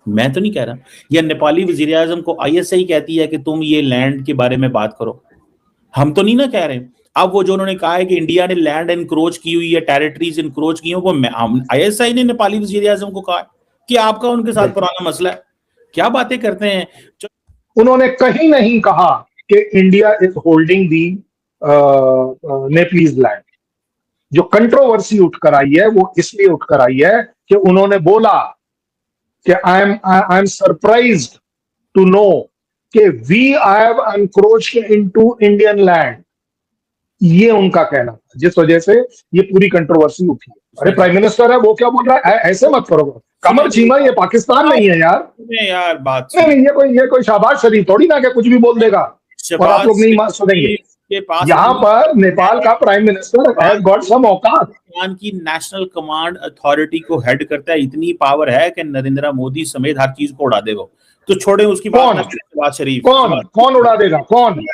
मैं तो नहीं कह रहा। या नेपाली वजीर आजम को आईएसआई कहती है कि तुम ये लैंड के बारे में बात करो। हम तो नहीं ना कह रहे। अब वो जो उन्होंने कहा है कि इंडिया ने लैंड एनक्रोच की हुई है, टेरिटरीज एनक्रोच की, वो आईएसआई ने नेपाली वजीर आजम को कहा है कि आपका उनके साथ पुराना मसला है। क्या बातें करते हैं। उन्होंने कहीं नहीं कहा कि India is holding the Nepalese land. जो कंट्रोवर्सी उठकर आई है वो इसलिए उठकर आई है कि उन्होंने बोला कि I am surprised to know कि we have encroached into Indian land. ये उनका कहना था, जिस वजह से ये पूरी कंट्रोवर्सी उठी है। अरे प्राइम मिनिस्टर है, वो क्या बोल रहा है, ऐसे मत करो। कमर चीमा, ये पाकिस्तान नहीं है यार। यार बात नहीं, ये कोई शहबाज शरीफ थोड़ी ना कि कुछ भी बोल देगा और आप लोग नहीं सुनेंगे। यहाँ पर नेपाल का prime minister has got some औकात। पाकिस्तान की नेशनल कमांड अथॉरिटी को हेड करता है। इतनी पावर है कि नरेंद्र मोदी समेत हर चीज को उड़ा देगा। तो छोड़े उसकी बात। शहबाज शरीफ कौन उड़ा देगा? कौन?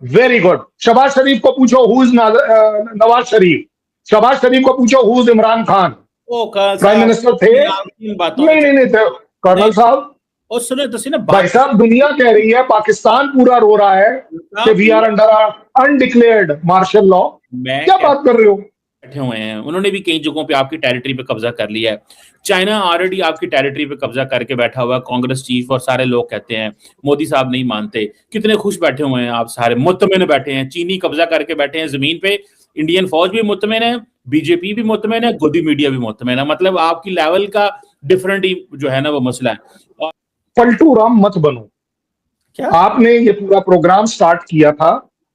Very good. शहबाज शरीफ को पूछो हु इज नवाज शरीफ। शहबाज शरीफ को पूछो who is Imran Khan. Prime minister थे? नहीं थे कर्नल साहब। और सुने तो सी ना भाई साहब, दुनिया कह रही है, पाकिस्तान पूरा रो रहा है कि we are under undeclared martial law. क्या बात कर रहे हो? बैठे हुए हैं, उन्होंने भी कई जगहों पे आपकी टेरिटरी पे कब्जा कर लिया है। चाइना ऑलरेडी आपकी टेरिटरी पे कब्जा करके बैठा हुआ है। कांग्रेस चीफ और सारे लोग कहते हैं मोदी साहब नहीं मानते। कितने खुश बैठे हुए हैं आप सारे, मुतमिन बैठे हैं। चीनी कब्जा करके बैठे हैं जमीन पे। इंडियन फौज भी मुतमिन है, बीजेपी भी मुतमिन है, गोदी मीडिया भी मुतमिन है। मतलब आपकी लेवल का डिफरेंट ही जो है ना वो मसला है। और पलटू राम मत बनो। क्या आपने ये पूरा प्रोग्राम स्टार्ट किया था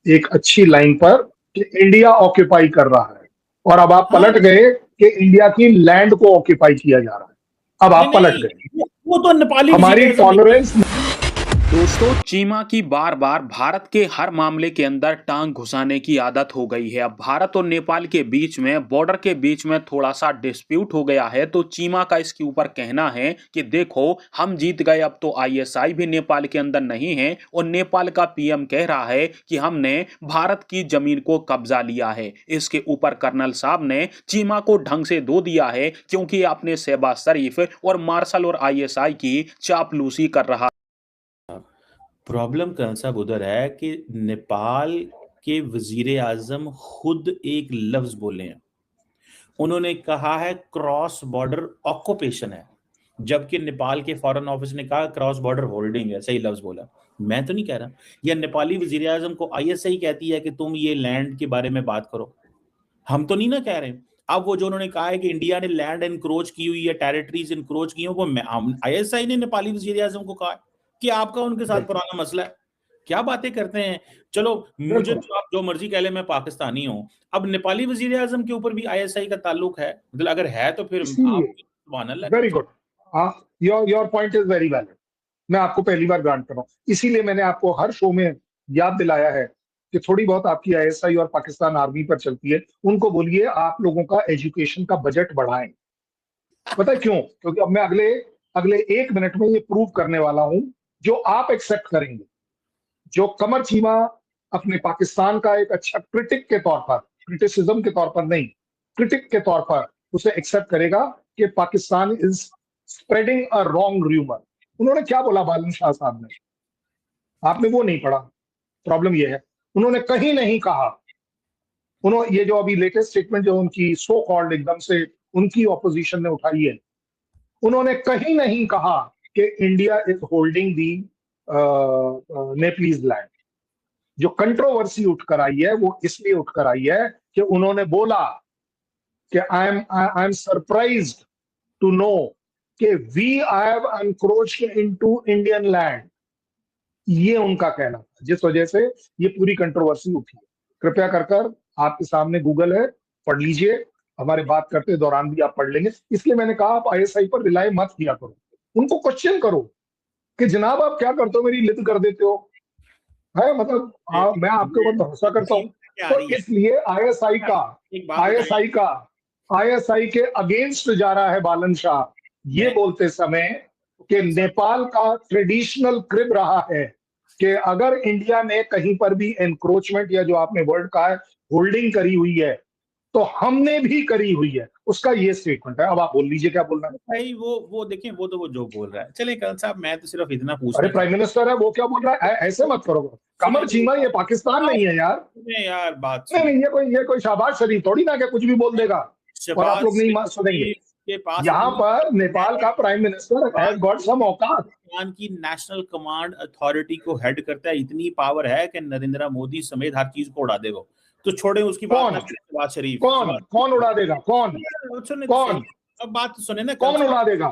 एक अच्छी लाइन पर कि इंडिया ऑक्यूपाई कर रहा है, और अब आप पलट गए कि इंडिया की लैंड को ऑक्यूपाई किया जा रहा है। अब आप पलट गए। वो तो नेपाली हमारी टॉलरेंस। दोस्तों, चीमा की बार बार भारत के हर मामले के अंदर टांग घुसाने की आदत हो गई है। अब भारत और नेपाल के बीच में, बॉर्डर के बीच में थोड़ा सा डिस्प्यूट हो गया है, तो चीमा का इसके ऊपर कहना है कि देखो हम जीत गए, अब तो आईएसआई भी नेपाल के अंदर नहीं है। और नेपाल का पीएम कह रहा है कि हमने भारत की जमीन को कब्जा लिया है। इसके ऊपर कर्नल साहब ने चीमा को ढंग से धो दिया है, क्योंकि आपने शहबाज शरीफ और मार्शल और आईएसआई की चापलूसी कर रहा। प्रॉब्लम कर्नल साहब उधर है कि नेपाल के वजीर आजम खुद एक लफ्ज बोले हैं। उन्होंने कहा है क्रॉस बॉर्डर ऑक्यूपेशन है, जबकि नेपाल के फॉरेन ऑफिस ने कहा क्रॉस बॉर्डर होल्डिंग है। सही लफ्ज बोला, मैं तो नहीं कह रहा। या नेपाली वजीर आजम को आईएसआई कहती है कि तुम ये लैंड के बारे में बात करो। हम तो नहीं ना कह रहे। अब वो जो उन्होंने कहा है कि इंडिया ने लैंड एनक्रोच की हुई है, टेरिटरीज एनक्रोच की, वो आईएसआई ने नेपाली वजीर आजम को कहा कि आपका उनके साथ पुराना मसला है। क्या बातें करते हैं। चलो मुझे तो आप जो मर्जी कह ले, मैं पाकिस्तानी हूँ। अब नेपाली वजीर आजम के ऊपर भी आईएसआई का ताल्लुक है, मतलब अगर है तो फिर very good. Your point is very valid. मैं आपको पहली बार ग्रांट कर रहा हूँ, इसीलिए मैंने आपको हर शो में याद दिलाया है कि थोड़ी बहुत आपकी आईएसआई और पाकिस्तान आर्मी पर चलती है। उनको बोलिए आप लोगों का एजुकेशन का बजट बढ़ाएं। पता है क्यों? क्योंकि अब मैं अगले 1 मिनट में ये प्रूव करने वाला हूं जो आप एक्सेप्ट करेंगे। जो कमर चीमा अपने पाकिस्तान का एक अच्छा क्रिटिक के तौर पर, क्रिटिसिज्म के तौर पर नहीं, क्रिटिक के तौर पर उसे एक्सेप्ट करेगा कि Pakistan is spreading a wrong rumour. उन्होंने क्या बोला बालन शाह साहब ने? आपने वो नहीं पढ़ा। प्रॉब्लम ये है, उन्होंने कहीं नहीं कहा। उन्होंने ये जो अभी लेटेस्ट स्टेटमेंट जो उनकी सो कॉल्ड एकदम से उनकी ऑपोजिशन ने उठाई है, उन्होंने कहीं नहीं कहा कि India is holding the Nepalese land. जो कंट्रोवर्सी उठकर आई है वो इसलिए उठकर आई है कि उन्होंने बोला कि I am surprised to know कि we have encroached into Indian land. ये उनका कहना था, जिस वजह से ये पूरी कंट्रोवर्सी उठी है। कृपया कर आपके सामने गूगल है, पढ़ लीजिए। हमारे बात करते दौरान भी आप पढ़ लेंगे। इसलिए मैंने कहा आप आईएसआई पर रिलाई मत किया करो, उनको क्वेश्चन करो कि जनाब आप क्या करते हो, मेरी लिद कर देते हो। है मतलब मैं आपके ऊपर भरोसा करता हूँ। तो इसलिए आईएसआई के अगेंस्ट जा रहा है बालन शाह, ये बोलते समय कि नेपाल का ट्रेडिशनल क्रिब रहा है कि अगर इंडिया ने कहीं पर भी एनक्रोचमेंट या जो आपने वर्ड कहा है होल्डिंग करी हुई है, तो हमने भी करी हुई है। उसका ये स्टेटमेंट है। अब आप बोल लीजिए क्या बोलना है। भाई वो देखिए, वो तो वो जो बोल रहा है। चलिए कर्नल साहब, मैं तो सिर्फ इतना पूछना अरे प्राइम मिनिस्टर है, वो क्या बोल रहा है, ऐसे मत करो। कमर चीमा, ये पाकिस्तान नहीं है यार। यार बात नहीं नहीं, ये कोई शहबाज शरीफ थोड़ी ना कि कुछ भी बोल देगा और आप लोग नहीं सुनेंगे। के पास यहाँ पर नेपाल का prime minister has got some औकात। पाकिस्तान की नेशनल कमांड अथॉरिटी को हेड करता है, इतनी पावर है कि नरेंद्र मोदी समेत हर चीज को उड़ा दे। वो तो छोड़े उसकी बात, शहबाज शरीफ कौन उड़ा देगा, कौन अब बात सुने ना, कौन उड़ा देगा,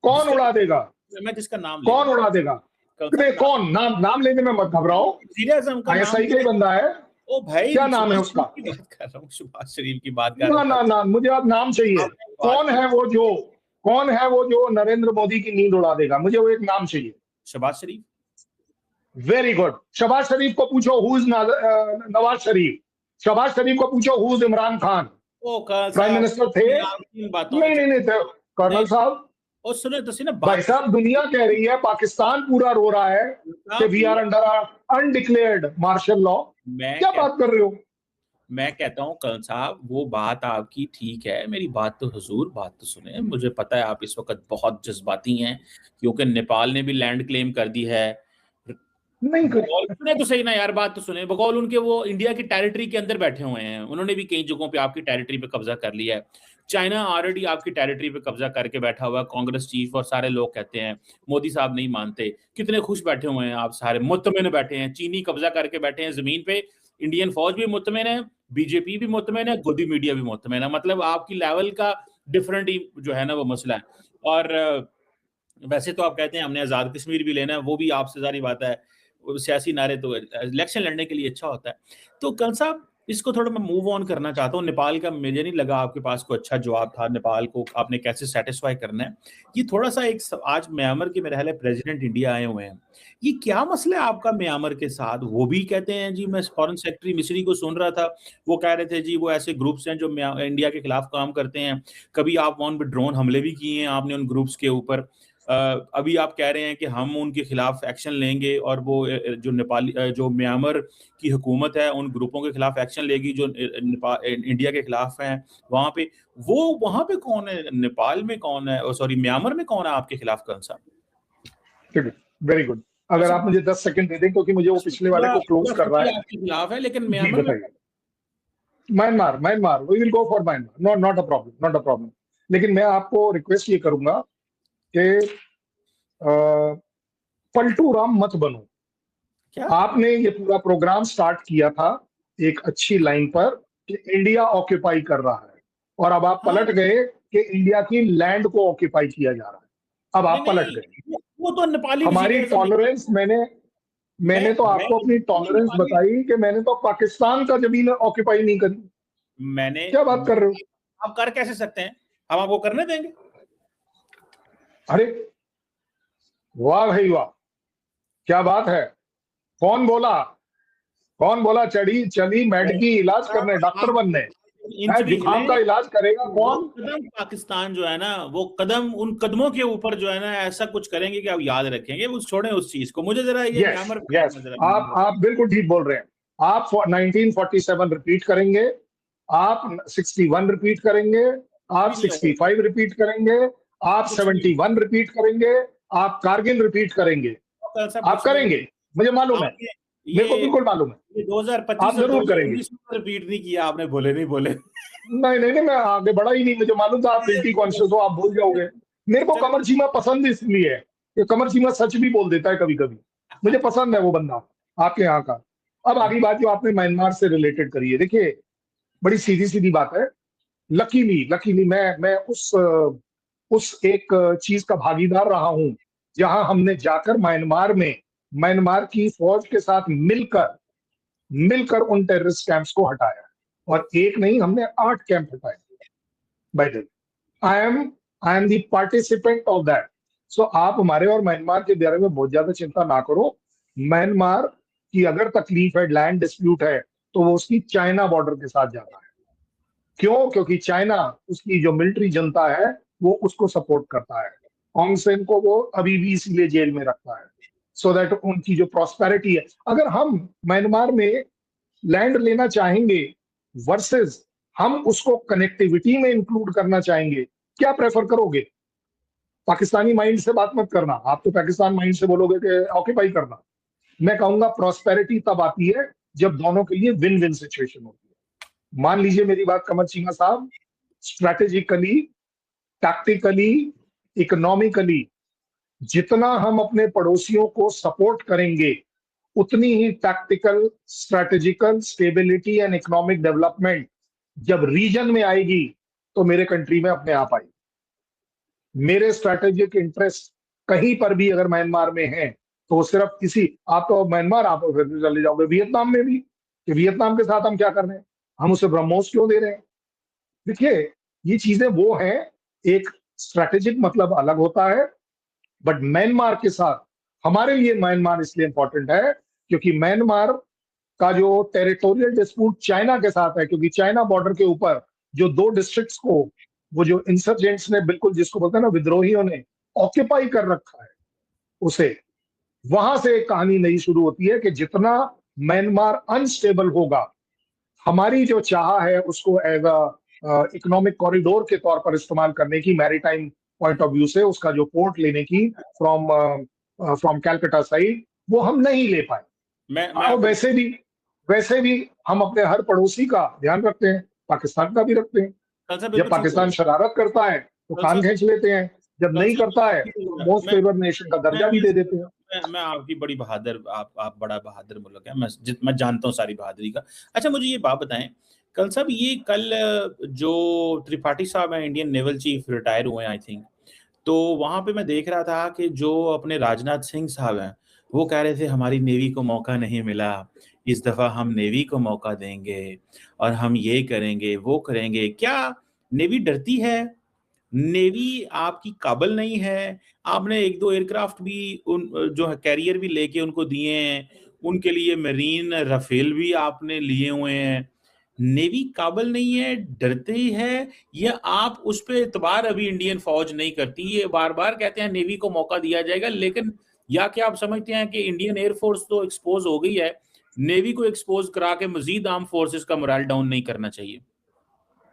कौन उड़ा देगा, मैं जिसका नाम कौन उड़ा देगा, कौन, नाम लेने में मत घबराओ, ISI का ही बंदा है। ओ भाई, क्या नाम है उसका? बात कर रहा हूँ, शहबाज शरीफ की बात कर रहा हूँ। ना, मुझे अब नाम चाहिए। कौन है वो जो नरेंद्र मोदी की नींद उड़ा देगा? मुझे वो एक नाम चाहिए। शहबाज शरीफ। Very good. शहबाज शरीफ को पूछो हु इज नवाज शरीफ। शहबाज शरीफ को पूछो who is Imran Khan. Prime minister थे? नहीं थे कर्नल साहब। और सुने तो सी ना भाई साहब, दुनिया कह रही है, पाकिस्तान पूरा रो रहा है कि we are under undeclared martial law. क्या बात कर रहे हो? मैं कहता हूँ कर्नल साहब, वो बात आपकी ठीक है, मेरी बात तो हुजूर बात तो सुने। मुझे पता है आप इस वक्त बहुत जज्बाती हैं, क्योंकि नेपाल ने भी लैंड क्लेम कर दी है। नहीं सुने तो सही ना यार, बात तो सुने। बकौल उनके वो इंडिया की टेरिटरी के अंदर बैठे हुए हैं, उन्होंने भी कई जगहों पे आपकी टेरिटरी पे कब्जा कर लिया है। चाइना ऑलरेडी आपकी टेरिटरी पे कब्जा करके बैठा हुआ है। कांग्रेस चीफ और सारे लोग कहते हैं मोदी साहब नहीं मानते। कितने खुश बैठे हुए हैं आप, सारे मुतमिन बैठे हैं। चीनी कब्जा करके बैठे हैं जमीन पे, इंडियन फौज भी मुतमिन है, बीजेपी भी मुतमिन है, गोदी मीडिया भी मुतमिन है। मतलब आपकी लेवल का डिफरेंट ही जो है ना वो मसला है। और वैसे तो आप कहते हैं हमने आजाद कश्मीर भी लेना है, वो भी आपसे सारी बात है। सियासी नारे तो इलेक्शन लड़ने के लिए अच्छा होता है। तो कर्नल साहब, इसको थोड़ा मैं मूव ऑन करना चाहता हूँ। नेपाल का मुझे नहीं लगा आपके पास कोई अच्छा जवाब था। नेपाल को आपने कैसे सेटिस्फाई करना है, ये थोड़ा सा एक आज म्यांमार के मेरे ख्याल है प्रेसिडेंट इंडिया आए हुए हैं, ये क्या मसला है आपका म्यांमार के साथ? वो भी कहते हैं जी, मैं फॉरेन सेक्रेटरी मिस्री को सुन रहा था, वो कह रहे थे जी वो ऐसे ग्रुप्स हैं जो इंडिया के खिलाफ काम करते हैं। कभी आप वहां पे ड्रोन हमले भी किए हैं आपने उन ग्रुप्स के ऊपर। अभी आप कह रहे हैं कि हम उनके खिलाफ एक्शन लेंगे, और वो जो नेपाली जो म्यांमार की हुकूमत है उन ग्रुपों के खिलाफ एक्शन लेगी जो इंडिया के खिलाफ हैं वहां पे। वो वहां पे कौन है? नेपाल में कौन है, सॉरी म्यांमार में कौन है आपके खिलाफ? कर्नल साहब, ठीक है, वेरी गुड। अगर आप मुझे 10 सेकंड दे दें, क्योंकि मुझे वो पिछले वाले को क्लोज कर रहा है। आपके खिलाफ है, लेकिन म्यांमार में Myanmar we will go for Myanmar, not a problem. लेकिन मैं आपको रिक्वेस्ट ये करूंगा कि पलटू राम मत बनो। क्या आपने ये पूरा प्रोग्राम स्टार्ट किया था एक अच्छी लाइन पर कि इंडिया ऑक्यूपाई कर रहा है, और अब आप पलट गए कि इंडिया की लैंड को ऑक्यूपाई किया जा रहा है। अब आप पलट गए। वो तो नेपाली हमारी टॉलरेंस, मैंने तो आपको अपनी टॉलरेंस बताई कि मैंने तो पाकिस्तान का जमीन ऑक्यूपाई नहीं करी। मैंने क्या बात कर रहे हो? आप कर कैसे सकते हैं? हम आपको करने देंगे? अरे वाह भाई वाह, क्या बात है। कौन बोला चली मेडिकी इलाज करने, डॉक्टर बनने, जुकाम का इलाज करेगा कौन? कदम पाकिस्तान जो है ना, वो कदम उन कदमों के ऊपर जो है ना ऐसा कुछ करेंगे कि आप याद रखेंगे। वो छोड़ें उस चीज को। मुझे जरा ये आप बिल्कुल ठीक बोल रहे हैं। आप 1947 रिपीट करेंगे, आप 61 रिपीट करेंगे, आप 65 रिपीट करेंगे, आप 71 रिपीट करेंगे, आप कारगिल रिपीट करेंगे। आप करेंगे, मुझे मालूम है, मेरे को बिल्कुल मालूम है। 2025 आप जरूर करेंगे। रिपीट नहीं किया आपने, बोले नहीं, मैं आगे बढ़ा ही नहीं। मुझे मालूम था आप गिल्टी कॉन्शियस हो, आप भूल जाओगे। मेरे को कमर चीमा पसंद इसलिए है कि कमर चीमा सच भी बोल देता है कभी कभी। मुझे पसंद है वो बंदा आपके यहाँ का। अब आगे बात जो आपने म्यांमार से रिलेटेड करी है, देखिए बड़ी सीधी बात है। लकीली मैं उस एक चीज का भागीदार रहा हूं जहां हमने जाकर म्यांमार की फौज के साथ मिलकर उन टेररिस्ट कैंप्स को हटाया, और एक नहीं, हमने 8 कैंप हटाए। By the way, I am the participant of that. So आप हमारे और म्यांमार के बारे में बहुत ज्यादा चिंता ना करो। म्यांमार की अगर तकलीफ है, लैंड डिस्प्यूट है, तो वो उसकी चाइना बॉर्डर के साथ जाता है। क्यों? क्योंकि चाइना, उसकी जो मिलिट्री जनता है, वो उसको सपोर्ट करता है। ऑंग सेन को वो अभी भी इसीलिए जेल में रखता है, सो दैट उनकी जो प्रॉस्पेरिटी है। अगर हम म्यांमार में लैंड लेना चाहेंगे वर्सेस हम उसको कनेक्टिविटी में इंक्लूड करना चाहेंगे, क्या प्रेफर करोगे? पाकिस्तानी माइंड से बात मत करना, आप तो पाकिस्तान माइंड से बोलोगे कि ऑक्यूपाई करना। मैं कहूंगा प्रॉस्पेरिटी तब आती है जब दोनों के लिए विन विन सिचुएशन होती है। मान लीजिए मेरी बात कमर चीमा साहब, स्ट्रेटेजिकली, टैक्टिकली, इकोनॉमिकली जितना हम अपने पड़ोसियों को सपोर्ट करेंगे, उतनी ही tactical, strategical stability and economic development जब रीजन में आएगी तो मेरे कंट्री में अपने आप आएगी। मेरे स्ट्रेटेजिक इंटरेस्ट कहीं पर भी अगर म्यांमार में है तो सिर्फ किसी, आप तो म्यांमार आप फिर चले जाओगे वियतनाम में भी, कि वियतनाम के साथ हम क्या कर रहे हैं, हम उसे ब्रह्मोस क्यों दे रहे हैं? देखिए ये चीजें वो हैं, एक स्ट्रेटेजिक मतलब अलग होता है, बट म्यांमार के साथ हमारे लिए म्यांमार इसलिए इंपॉर्टेंट है क्योंकि म्यांमार का जो टेरिटोरियल डिस्प्यूट चाइना के साथ है, क्योंकि चाइना बॉर्डर के ऊपर जो 2 डिस्ट्रिक्ट्स को वो जो इंसर्जेंट्स ने, बिल्कुल जिसको बोलते हैं ना विद्रोहियों ने ऑक्यूपाई कर रखा है, उसे वहां से एक कहानी नई शुरू होती है कि जितना म्यांमार अनस्टेबल होगा, हमारी जो चाह है उसको एज अ इकोनॉमिक कॉरिडोर के तौर पर इस्तेमाल करने की, मैरीटाइम पॉइंट ऑफ व्यू से उसका जो पोर्ट लेने की फ्रॉम कैलकाटा साइड, वो हम नहीं ले पाए। और वैसे भी हम अपने हर पड़ोसी का ध्यान रखते हैं, पाकिस्तान का भी रखते हैं। जब पाकिस्तान शरारत करता है तो कान खींच लेते हैं, जब नहीं करता है तो मोस्ट फेवर्ड नेशन का दर्जा भी दे देते हैं। मैं आपकी बड़ी बहादुर, आप बड़ा बहादुर मुल्क है, मैं जानता हूँ सारी बहादुरी का। अच्छा मुझे ये बात बताएं कल साहब, ये कल जो त्रिपाठी साहब हैं इंडियन नेवल चीफ, रिटायर हुए हैं आई थिंक, तो वहां पे मैं देख रहा था कि जो अपने राजनाथ सिंह साहब हैं वो कह रहे थे हमारी नेवी को मौका नहीं मिला, इस दफा हम नेवी को मौका देंगे और हम ये करेंगे वो करेंगे। क्या नेवी डरती है? नेवी आपकी काबिल नहीं है? आपने 1-2 एयरक्राफ्ट भी उन जो है कैरियर भी लेके उनको दिए हैं, उनके लिए मरीन राफेल भी आपने लिए हुए हैं। नेवी काबिल नहीं है, डरते है, या आप उस पे एतबार अभी इंडियन फौज नहीं करती? ये बार बार कहते हैं नेवी को मौका दिया जाएगा, लेकिन या क्या आप समझते हैं कि इंडियन एयरफोर्स तो एक्सपोज हो गई है, नेवी को एक्सपोज करा के मजीद आर्म फोर्सेस का मोरल डाउन नहीं करना चाहिए?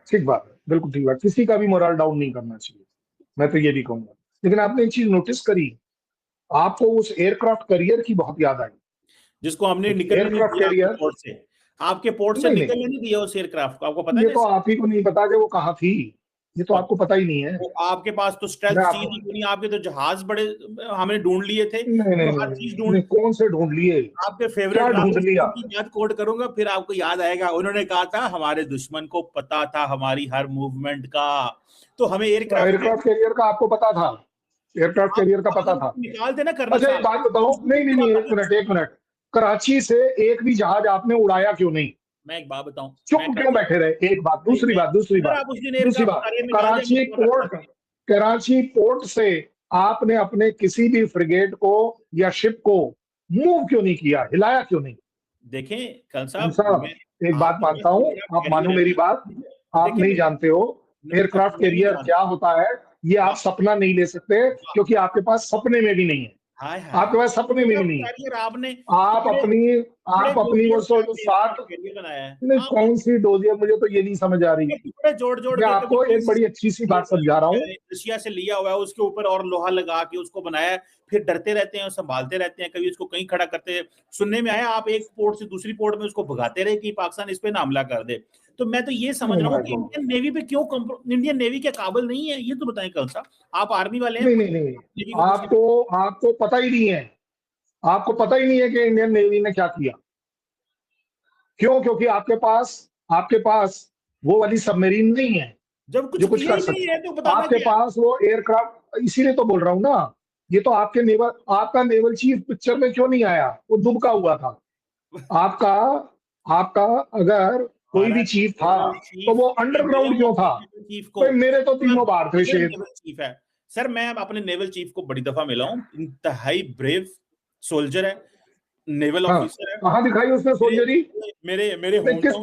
ठीक बात है, बिल्कुल ठीक बात, किसी का भी मोरल डाउन नहीं करना चाहिए, मैं तो ये भी कहूंगा। लेकिन आपने एक चीज नोटिस करी, आपको उस एयरक्राफ्ट कैरियर की बहुत याद आई, जिसको हमने निकलने नहीं दिया आपके पोर्ट से निकलने नहीं दिया उस एयरक्राफ्ट को, आपको पता है? ये तो आप ही को नहीं पता कि वो कहाँ थी, ये तो आपको पता ही नहीं है। आपके पास तो स्टेल्थ चीज नहीं, आपके तो जहाज बड़े हमने ढूंढ लिए थे। नहीं, कौन से ढूंढ लिए? आपके फेवरेट ढूंढ लिया की बात कोट करूंगा, फिर आपको याद आएगा। उन्होंने कहा था हमारे दुश्मन को पता था हमारी हर मूवमेंट का, तो हमें एयरक्राफ्ट कैरियर का आपको पता था, एयरक्राफ्ट कैरियर का पता था, निकालते ना करना। अच्छा एक बात बताओ, नहीं एक मिनट, कराची से एक भी जहाज आपने उड़ाया क्यों नहीं? मैं एक बात बताऊं, चुप क्यों बैठे रहे? एक बात, दूसरी बात, कराची पोर्ट से आपने अपने किसी भी फ्रिगेट को या शिप को मूव क्यों नहीं किया, हिलाया क्यों नहीं? देखें कल साहब, एक बात मानता हूं, आप मानो मेरी बात, आप नहीं जानते हो एयरक्राफ्ट कैरियर क्या होता है, ये आप सपना नहीं ले सकते क्योंकि आपके पास सपने में भी नहीं है, आपके पास सपने में भी नहीं है। आप अपनी वो 7 कौन सी डोजियर, मुझे तो ये नहीं समझ आ रही। मैं आपको एक बड़ी अच्छी सी बात समझा रहा हूँ, रशिया से लिया हुआ है, उसके ऊपर और लोहा लगा के उसको बनाया, फिर डरते रहते हैं, संभालते रहते हैं, कभी उसको कहीं खड़ा करते हैं। सुनने में आया आप एक पोर्ट से दूसरी पोर्ट में उसको भगाते रहे कि पाकिस्तान इस पे ना हमला कर दे। तो मैं तो ये समझ रहा हूँ कि इंडियन नेवी पे क्यों इंडियन नेवी के काबिल नहीं है, ये तो बताएं कल साहब, आप आर्मी वाले हैं। नहीं, आपको पता ही नहीं है, आपको पता ही नहीं है कि इंडियन नेवी ने क्या किया। क्यों? क्योंकि आपके पास वो वाली सबमरीन नहीं है जब कुछ जो कुछ कर सकते हैं, तो आपके पास वो एयरक्राफ्ट, इसीलिए तो बोल रहा हूँ ना, ये तो आपका नेवल चीफ पिक्चर में क्यों नहीं आया? वो दुबका हुआ था। आपका अगर कोई भी चीफ था तो वो अंडरग्राउंड क्यों था? तो मेरे तो तीनों बार थे चीफ है सर, मैं अपने नेवल चीफ को बड़ी दफा मिला हूँ, इंतहाई ब्रेव सोल्जर है, नेवल ऑफिसर है। कहाँ दिखाई उसने सोल्जरी? मेरे किस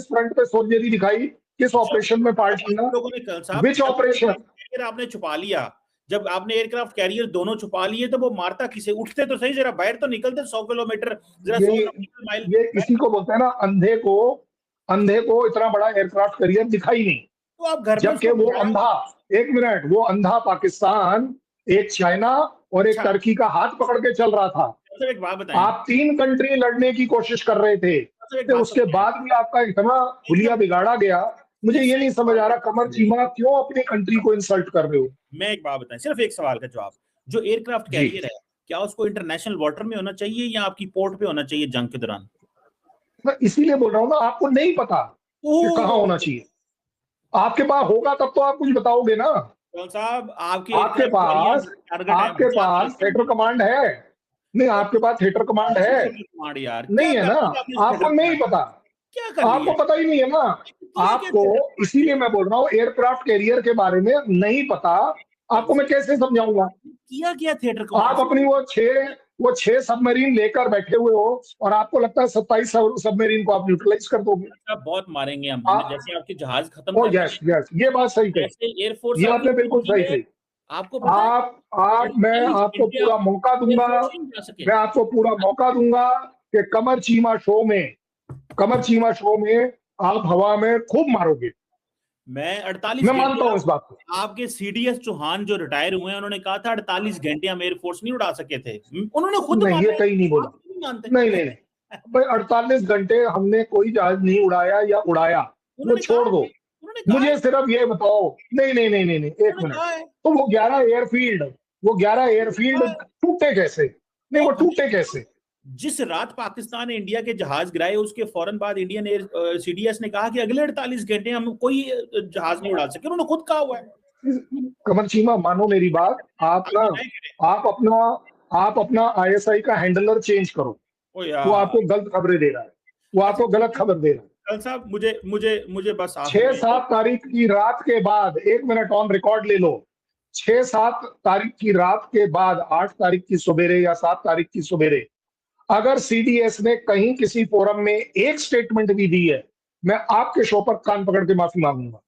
फ्रंट पे सोल्जरी दिखाई? किस ऑपरेशन में पार्ट लिया? Which operation? आपने छुपा लिया, जब आपने एयरक्राफ्ट कैरियर दोनों छुपा लिए तो वो मारता किसे? उठते तो सही, जरा बाहर तो निकलते 100 किलोमीटर, जरा 100 माइल। ये इसी को बोलते हैं ना, अंधे को अंधे को इतना बड़ा एयरक्राफ्ट कैरियर दिखाई नहीं, तो आप घर में जबकि उसको वो बिठाया। अंधा, एक मिनट, वो अंधा पाकिस्तान एक चाइना और एक अच्छा, टर्की का हाथ पकड़ के चल रहा था। सर एक बात बताएं, आप 3 कंट्री लड़ने की कोशिश कर रहे थे, सर एक तो बात उसके बताएं, बाद भी आपका इतना हुलिया बिगाड़ा गया। मुझे ये नहीं समझ आ रहा, कमर चीमा क्यों अपनी कंट्री को इंसल्ट कर रहे हो? मैं एक बात बताएं, सिर्फ एक सवाल का जवाब, जो एयरक्राफ्ट जी, कैरियर है, क्या उसको इंटरनेशनल वाटर में होना चाहिए या आपकी पोर्ट पे होना चाहिए जंग के दौरान? मैं इसीलिए बोल रहा हूँ ना, आपको नहीं पता कि कहाँ ओह होना चाहिए। आपके पास होगा तब तो आप कुछ बताओगे ना। कौन साहब, आपके आपके एयरक्राफ्ट कैरियर पास टारगेट है आपके पास थिएटर कमांड है? नहीं, आपके पास थिएटर कमांड है? कमांड यार, क्या नहीं है कर ना, लिया आपने इस आपको थिएटर नहीं कमांड? पता, क्या कर लिया आपको पता ही नहीं है ना। किया क्या आपको, थिएटर कमांड इसीलिए मैं बोल रहा हूँ एयरक्राफ्ट कैरियर के बारे में नहीं पता, आपको मैं कैसे समझाऊंगा? किया क्या थिएटर कमांड आप अपनी वो छह सबमरीन लेकर बैठे हुए हो और आपको लगता है 27 सबमरीन को आप न्यूट्रलाइज कर दोगे। आप बहुत मारेंगे हम, आप, जैसे आपके जहाज खत्म ओ कर यस दिए, यस, ये बात सही कही, जैसे एयरफोर्स ये आपकी आपने बिल्कुल होती सही है, कही। आपको पता है मैं 48 आपको घंटे पूरा आप मौका दूंगा, एयरफोर्स नहीं जा सके। मैं आपको पूरा मौका दूंगा कि कमर चीमा शो में आप हवा में खूब मारोगे। मैं 48 मैं घंटे मानता हूं इस बात को। आपके सीडीएस चौहान जो रिटायर हुए हैं, उन्होंने कहा था 48 घंटे हम एयरफोर्स नहीं उड़ा सके थे, उन्होंने खुद नहीं, ये माना है, कहीं नहीं बोला। आप नहीं मानते? नहीं नहीं नहीं भाई, 48 घंटे हमने कोई जहाज नहीं उड़ाया या उड़ाया, वो उन्होंने कहा छोड़ दो। है, उन्होंने कहा है, मुझे सिर्फ ये बताओ, नहीं नहीं नहीं नहीं नहीं, एक उन्होंने मिनट, कहा है, तो वो 11 एयरफील्ड टूटे कैसे? नहीं, तो वो अभी टूटे कैसे? जिस रात पाकिस्तान ने इंडिया के जहाज गिराए, उसके फौरन बाद इंडियन एयर सीडीएस ने कहा कि अगले 48 घंटे हम कोई जहाज नहीं उड़ा सके, उन्होंने खुद कहा हुआ है। कमर चीमा, मानो मेरी बात, आप आप ना, बताएं करें। आप अपना आप अपना आईएसआई का हैंडलर चेंज करो। ओ वो यार, आपको गलत खबरें दे रहा है, वो अच्छा आपको गलत ठीक है, खबर दे रहा है। कल साहब मुझे मुझे मुझे बस आखिर छह में सात तारीख की रात के बाद, एक मिनट ऑन रिकॉर्ड ले लो, 6-7 तारीख की रात के बाद, 8 तारीख की सवेरे या 7 तारीख की सवेरे, अगर सीडीएस ने कहीं किसी फोरम में एक स्टेटमेंट भी दी है, मैं आपके शो पर कान पकड़ के माफी मांगूंगा।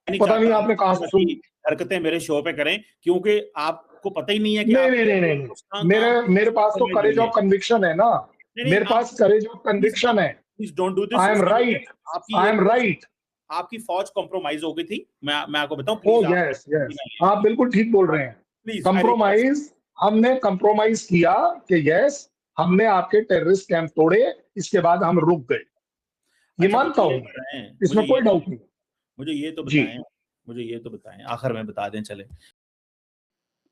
नहीं पता नहीं चाहता आपने कहां से सुनी। हरकतें मेरे शो पे करें, क्योंकि आपको पता ही नहीं है कि नहीं आप नहीं नहीं नहीं नहीं, मेरे पास तो करेज ऑफ कन्विक्शन है ना, नहीं मेरे पास करेज ऑफ कन्विक्शन है। Please don't do this. I am right, आपकी आई एम राइट। आपकी फौज कॉम्प्रोमाइज हो गई थी, मैं आपको बताऊं, ओ प्लीज आप यस यस, आप बिल्कुल ठीक बोल रहे हैं। प्लीज कंप्रोमाइज, हमने कंप्रोमाइज किया कि यस, हमने आपके टेररिस्ट कैंप तोड़े, इसके बाद हम रुक गए, ये अच्छा मानता मुझे ये हूं, बताएं, इसमें कोई डाउट नहीं। मुझे ये तो जी, बताएं, मुझे ये तो बताएं, आखिर में बता दें चले।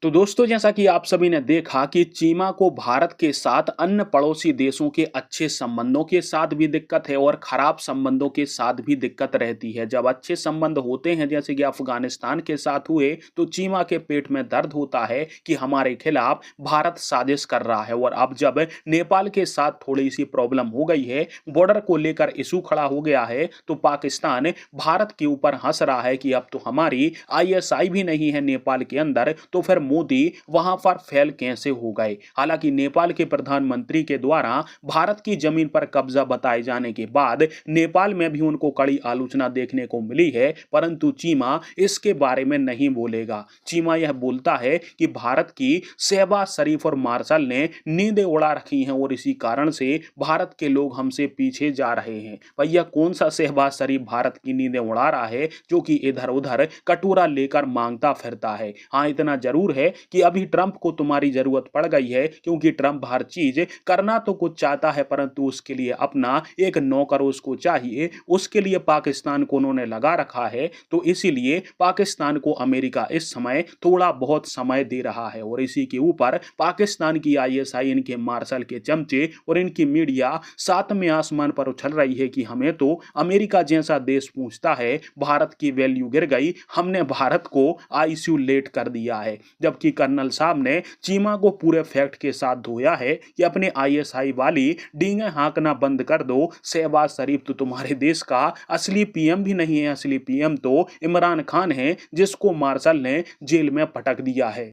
तो दोस्तों, जैसा कि आप सभी ने देखा कि चीमा को भारत के साथ अन्य पड़ोसी देशों के अच्छे संबंधों के साथ भी दिक्कत है और खराब संबंधों के साथ भी दिक्कत रहती है। जब अच्छे संबंध होते हैं, जैसे कि अफगानिस्तान के साथ हुए, तो चीमा के पेट में दर्द होता है कि हमारे खिलाफ भारत साजिश कर रहा है। और अब जब नेपाल के साथ थोड़ी सी प्रॉब्लम हो गई है, बॉर्डर को लेकर इशू खड़ा हो गया है, तो पाकिस्तान भारत के ऊपर हंस रहा है कि अब तो हमारी आईएसआई भी नहीं है नेपाल के अंदर, तो फिर मोदी वहां पर फेल कैसे हो गए। हालांकि नेपाल के प्रधानमंत्री के द्वारा भारत की जमीन पर कब्जा बताए जाने के बाद नेपाल में भी उनको कड़ी आलोचना देखने को मिली है, परंतु चीमा इसके बारे में नहीं बोलेगा। चीमा यह बोलता है कि भारत की शहबाज शरीफ और मार्शल ने नींदें उड़ा रखी हैं और इसी कारण से भारत के लोग हमसे पीछे जा रहे हैं। भैया, कौन सा शहबाज शरीफ भारत की नींदें उड़ा रहा है जो कि इधर उधर कटोरा लेकर मांगता फिरता है? हाँ, इतना जरूर है कि अभी ट्रंप को तुम्हारी जरूरत पड़ गई है, क्योंकि ट्रंप हर चीज करना तो कुछ चाहता है, परंतु उसके लिए अपना एक नौकर उसको चाहिए। उसके लिए पाकिस्तान को उन्होंने लगा रखा है, तो इसीलिए पाकिस्तान को अमेरिका इस समय थोड़ा बहुत समय दे रहा है। और इसी के ऊपर पाकिस्तान की आईएसआई, इनके मार्शल के चमचे और इनकी मीडिया सातवें आसमान पर उछल रही है कि हमें तो अमेरिका जैसा देश पूछता है, भारत की वैल्यू गिर गई, हमने भारत को आइसोलेट कर दिया है। जबकि कर्नल साहब ने चीमा को पूरे फैक्ट के साथ धोया है कि अपने आईएसआई वाली डींगे हाँकना बंद कर दो। शहबाज शरीफ तो तुम्हारे देश का असली पीएम भी नहीं है, असली पीएम तो इमरान खान है, जिसको मार्शल ने जेल में पटक दिया है।